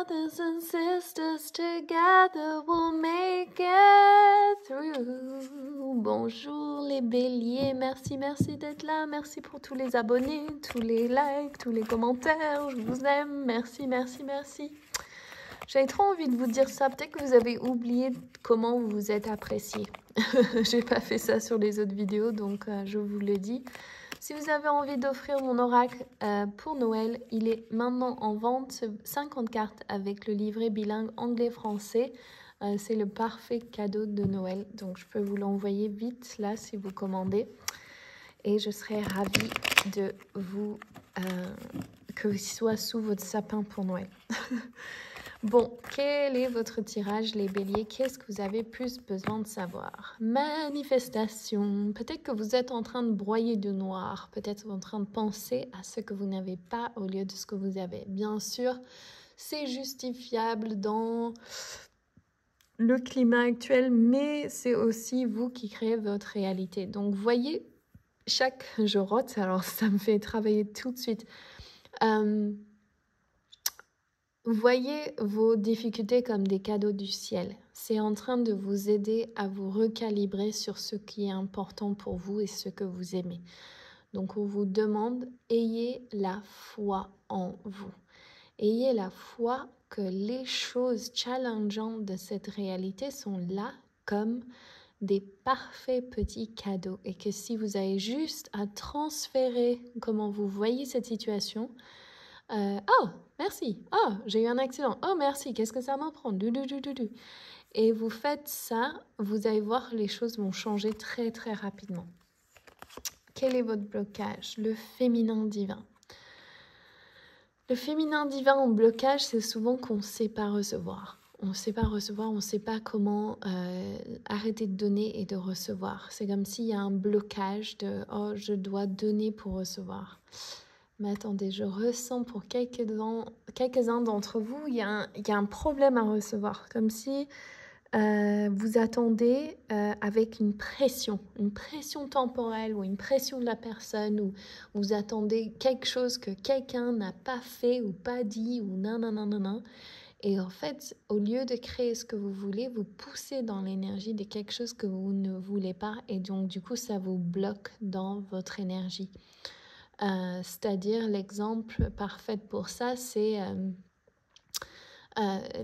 brothers and sisters, together we'll make it through. Bonjour les béliers, merci d'être là, merci pour tous les abonnés, tous les likes, tous les commentaires, je vous aime, merci. J'avais trop envie de vous dire ça, peut-être que vous avez oublié comment vous vous êtes apprécié. J'ai pas fait ça sur les autres vidéos, donc je vous le dis. Si vous avez envie d'offrir mon oracle pour Noël, il est maintenant en vente, 50 cartes avec le livret bilingue anglais-français. C'est le parfait cadeau de Noël, donc je peux vous l'envoyer vite là si vous commandez. Et je serai ravie de vous que ce soit sous votre sapin pour Noël. Bon, quel est votre tirage, les béliers? Qu'est-ce que vous avez plus besoin de savoir? Manifestation. Peut-être que vous êtes en train de broyer du noir. Peut-être en train de penser à ce que vous n'avez pas au lieu de ce que vous avez. Bien sûr, c'est justifiable dans le climat actuel, mais c'est aussi vous qui créez votre réalité. Donc, voyez, je rote, alors ça me fait travailler tout de suite. Voyez vos difficultés comme des cadeaux du ciel. C'est en train de vous aider à vous recalibrer sur ce qui est important pour vous et ce que vous aimez. Donc on vous demande, ayez la foi en vous. Ayez la foi que les choses challengeantes de cette réalité sont là comme des parfaits petits cadeaux. Et que si vous avez juste à transférer comment vous voyez cette situation, oh, merci. Oh, j'ai eu un accident. Oh, merci. Qu'est-ce que ça m'apprend? Et vous faites ça, vous allez voir, les choses vont changer très, très rapidement. Quel est votre blocage? Le féminin divin. Le féminin divin en blocage, c'est souvent qu'on ne sait pas recevoir. On ne sait pas recevoir, on ne sait pas comment arrêter de donner et de recevoir. C'est comme s'il y a un blocage de « oh, je dois donner pour recevoir ». Mais attendez, je ressens pour quelques-uns d'entre vous, il y a un problème à recevoir. Comme si vous attendez avec une pression temporelle ou une pression de la personne, ou vous attendez quelque chose que quelqu'un n'a pas fait ou pas dit, ou nanana. Et en fait, au lieu de créer ce que vous voulez, vous poussez dans l'énergie de quelque chose que vous ne voulez pas. Et donc, du coup, ça vous bloque dans votre énergie. C'est-à-dire l'exemple parfait pour ça, c'est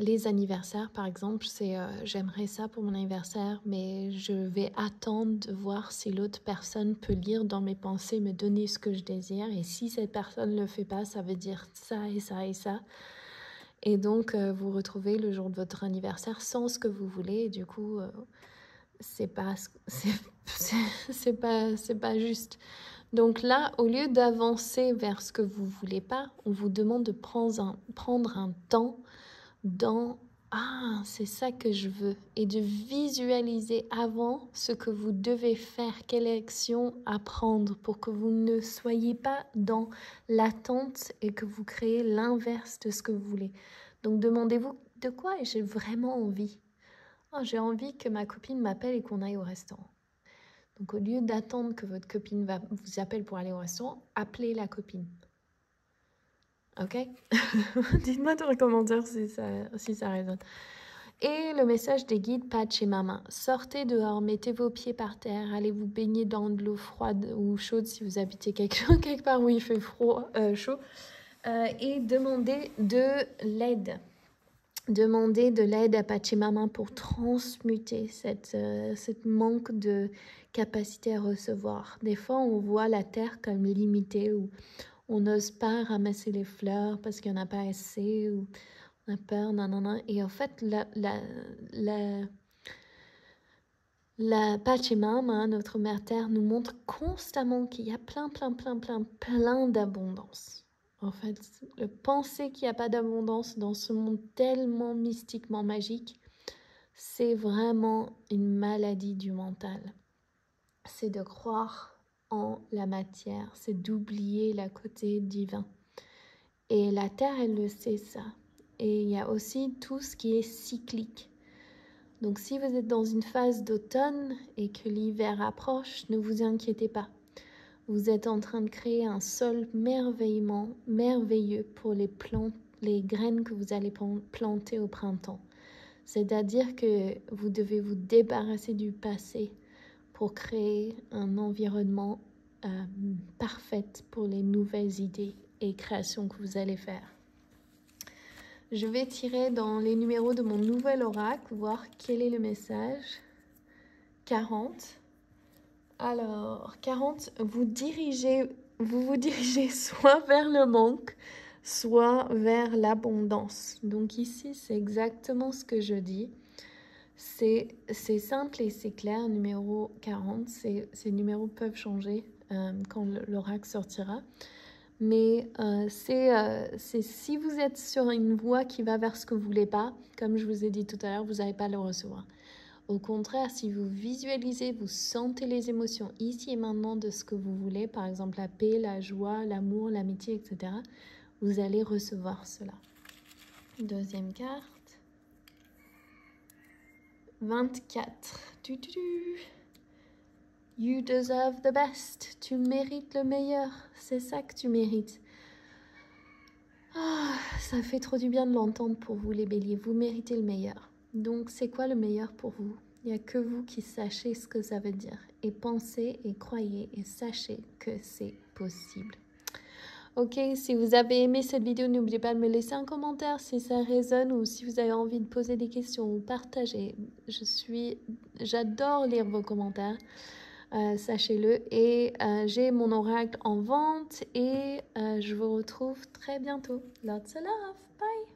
les anniversaires par exemple. C'est j'aimerais ça pour mon anniversaire, mais je vais attendre de voir si l'autre personne peut lire dans mes pensées, me donner ce que je désire, et si cette personne ne le fait pas, ça veut dire ça et ça et ça. Et donc vous retrouvez le jour de votre anniversaire sans ce que vous voulez, et du coup c'est pas juste. Donc là, au lieu d'avancer vers ce que vous voulez pas, on vous demande de prendre un temps dans « Ah, c'est ça que je veux » et de visualiser avant ce que vous devez faire, quelle action à prendre pour que vous ne soyez pas dans l'attente et que vous créez l'inverse de ce que vous voulez. Donc demandez-vous de quoi j'ai vraiment envie. Oh, j'ai envie que ma copine m'appelle et qu'on aille au restaurant. Donc, au lieu d'attendre que votre copine vous appelle pour aller au restaurant, appelez la copine. Ok? Dites-moi dans les commentaires si ça résonne. Et le message des guides Pachamama. Sortez dehors, mettez vos pieds par terre, allez vous baigner dans de l'eau froide ou chaude si vous habitez quelque part où il fait chaud. Et demandez de l'aide. Demandez de l'aide à Pachamama pour transmuter cette manque de capacité à recevoir. Des fois, on voit la terre comme limitée, ou on n'ose pas ramasser les fleurs parce qu'il n'y en a pas assez, ou on a peur, nanana. Et en fait, la Pachamama, notre mère terre, nous montre constamment qu'il y a plein d'abondance. En fait, le penser qu'il n'y a pas d'abondance dans ce monde tellement mystiquement magique, c'est vraiment une maladie du mental. C'est de croire en la matière, c'est d'oublier le côté divin. Et la Terre, elle le sait ça. Et il y a aussi tout ce qui est cyclique. Donc si vous êtes dans une phase d'automne et que l'hiver approche, ne vous inquiétez pas. Vous êtes en train de créer un sol merveilleux pour les plantes, les graines que vous allez planter au printemps. C'est-à-dire que vous devez vous débarrasser du passé pour créer un environnement parfait pour les nouvelles idées et créations que vous allez faire. Je vais tirer dans les numéros de mon nouvel oracle, voir quel est le message. 40. Alors, 40, vous vous dirigez soit vers le manque, soit vers l'abondance. Donc ici, c'est exactement ce que je dis. C'est simple et c'est clair, numéro 40. Ces numéros peuvent changer quand l'oracle sortira. Mais c'est si vous êtes sur une voie qui va vers ce que vous voulez pas, comme je vous ai dit tout à l'heure, vous n'allez pas le recevoir. Au contraire, si vous visualisez, vous sentez les émotions ici et maintenant de ce que vous voulez, par exemple la paix, la joie, l'amour, l'amitié, etc., vous allez recevoir cela. Deuxième carte. 24. You deserve the best. Tu mérites le meilleur. C'est ça que tu mérites. Ça fait trop du bien de l'entendre pour vous les béliers. Vous méritez le meilleur. Donc c'est quoi le meilleur pour vous? Il n'y a que vous qui sachez ce que ça veut dire. Et pensez et croyez et sachez que c'est possible. Ok, si vous avez aimé cette vidéo, n'oubliez pas de me laisser un commentaire si ça résonne ou si vous avez envie de poser des questions ou partager. J'adore lire vos commentaires. Sachez-le. Et j'ai mon oracle en vente et je vous retrouve très bientôt. Lots of love. Bye.